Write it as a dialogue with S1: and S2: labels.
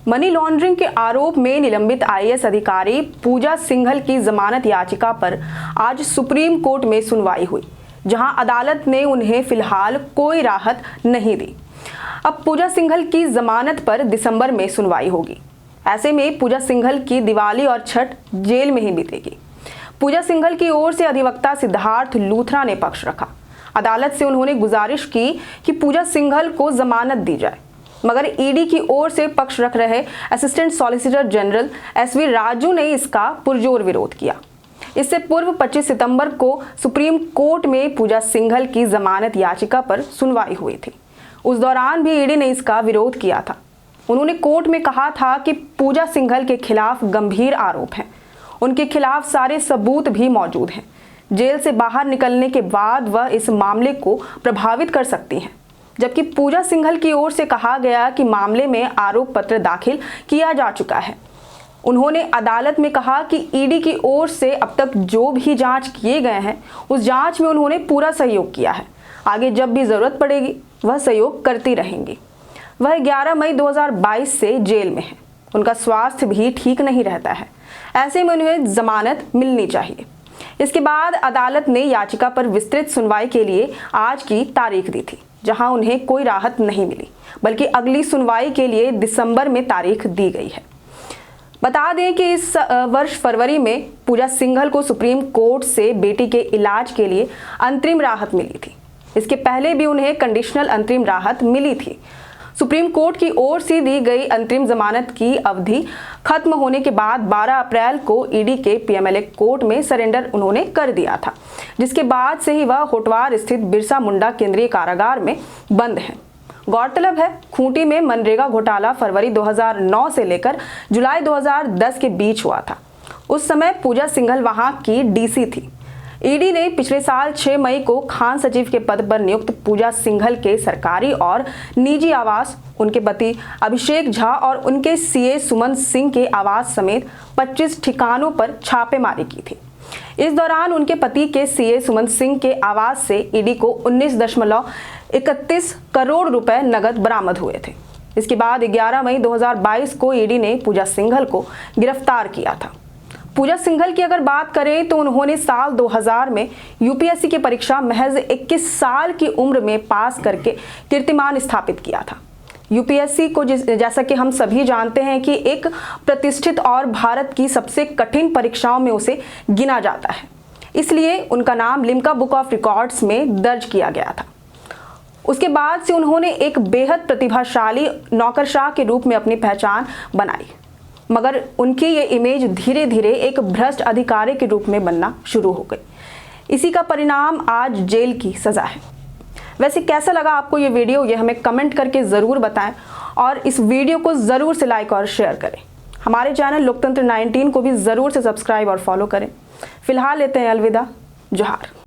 S1: Money laundering के आरोप में निलंबित आईएएस अधिकारी पूजा सिंघल की जमानत याचिका पर आज सुप्रीम कोर्ट में सुनवाई हुई, जहां अदालत ने उन्हें फिलहाल कोई राहत नहीं दी। अब पूजा सिंघल की जमानत पर दिसंबर में सुनवाई होगी। ऐसे में पूजा सिंघल की दिवाली और छठ जेल में ही बीतेगी। पूजा सिंघल की ओर से अधिवक्ता सिद्धार्थ लूथरा ने पक्ष रखा। अदालत से उन्होंने गुजारिश की कि पूजा सिंघल को जमानत दी जाए, मगर ईडी की ओर से पक्ष रख रहे assistant solicitor general SV Raju ने इसका पुरजोर विरोध किया। इससे पूर्व 25 सितंबर को सुप्रीम कोर्ट में पूजा सिंघल की जमानत याचिका पर सुनवाई हुई थी। उस दौरान भी ईडी ने इसका विरोध किया था। उन्होंने कोर्ट में कहा था कि पूजा सिंघल के खिलाफ गंभीर आरोप हैं, उनके खिलाफ सारे सबूत भी मौजूद हैं। जेल से बाहर निकलने के बाद वह इस मामले को प्रभावित कर सकती हैं। जबकि पूजा सिंघल की ओर से कहा गया कि मामले में आरोप पत्र दाखिल किया जा चुका है। उन्होंने अदालत में कहा कि ईडी की ओर से अब तक जो भी जांच किए गए हैं, उस जांच में उन्होंने पूरा सहयोग किया है। आगे जब भी जरूरत पड़ेगी वह सहयोग करती रहेंगी। वह 11 मई 2022 से जेल में है। उनका स्वास्थ्य भी ठीक नहीं रहता है। ऐसे में उन्हें जमानत मिलनी चाहिए। इसके बाद अदालत ने याचिका पर विस्तृत सुनवाई के लिए आज की तारीख दी थी, जहां उन्हें कोई राहत नहीं मिली, बल्कि अगली सुनवाई के लिए दिसंबर में तारीख दी गई है। बता दें कि इस वर्ष फरवरी में पूजा सिंघल को सुप्रीम कोर्ट से बेटी के इलाज के लिए अंतरिम राहत मिली थी। इसके पहले भी उन्हें कंडीशनल अंतरिम राहत मिली थी। सुप्रीम कोर्ट की ओर से दी गई अंतरिम जमानत की अवधि खत्म होने के बाद 12 अप्रैल को ईडी के पीएमएलए कोर्ट में सरेंडर उन्होंने कर दिया था, जिसके बाद से ही वह होटवार स्थित बिरसा मुंडा केंद्रीय कारागार में बंद है। गौरतलब है, खूंटी में मनरेगा घोटाला फरवरी 2009 से लेकर जुलाई 2010 के बीच हुआ था। उस समय पूजा सिंघल वहां की डीसी थी। ईडी ने पिछले साल 6 मई को खान सचिव के पद पर नियुक्त पूजा सिंघल के सरकारी और निजी आवास, उनके पति अभिषेक झा और उनके सीए सुमन सिंह के आवास समेत 25 ठिकानों पर छापेमारी की थी। इस दौरान उनके पति के सीए सुमन सिंह के आवास से ईडी को 19.31 करोड़ रुपए नगद बरामद हुए थे। इसके बाद 11 मई 2022 को ईडी ने पूजा सिंघल को गिरफ्तार किया था। पूजा सिंघल की अगर बात करें तो उन्होंने साल 2000 में यूपीएससी की परीक्षा महज 21 साल की उम्र में पास करके कीर्तिमान स्थापित किया था। यूपीएससी को जैसा कि हम सभी जानते हैं कि एक प्रतिष्ठित और भारत की सबसे कठिन परीक्षाओं में उसे गिना जाता है, इसलिए उनका नाम लिम्का बुक ऑफ रिकॉर्ड्स में दर्ज किया गया था। उसके बाद से उन्होंने एक बेहद प्रतिभाशाली नौकरशाह के रूप में अपनी पहचान बनाई, मगर उनकी ये इमेज धीरे धीरे एक भ्रष्ट अधिकारी के रूप में बनना शुरू हो गई। इसी का परिणाम आज जेल की सजा है। वैसे कैसा लगा आपको ये वीडियो, ये हमें कमेंट करके ज़रूर बताएं और इस वीडियो को ज़रूर से लाइक और शेयर करें। हमारे चैनल लोकतंत्र 19 को भी ज़रूर से सब्सक्राइब और फॉलो करें। फिलहाल लेते हैं अलविदा। जोहार।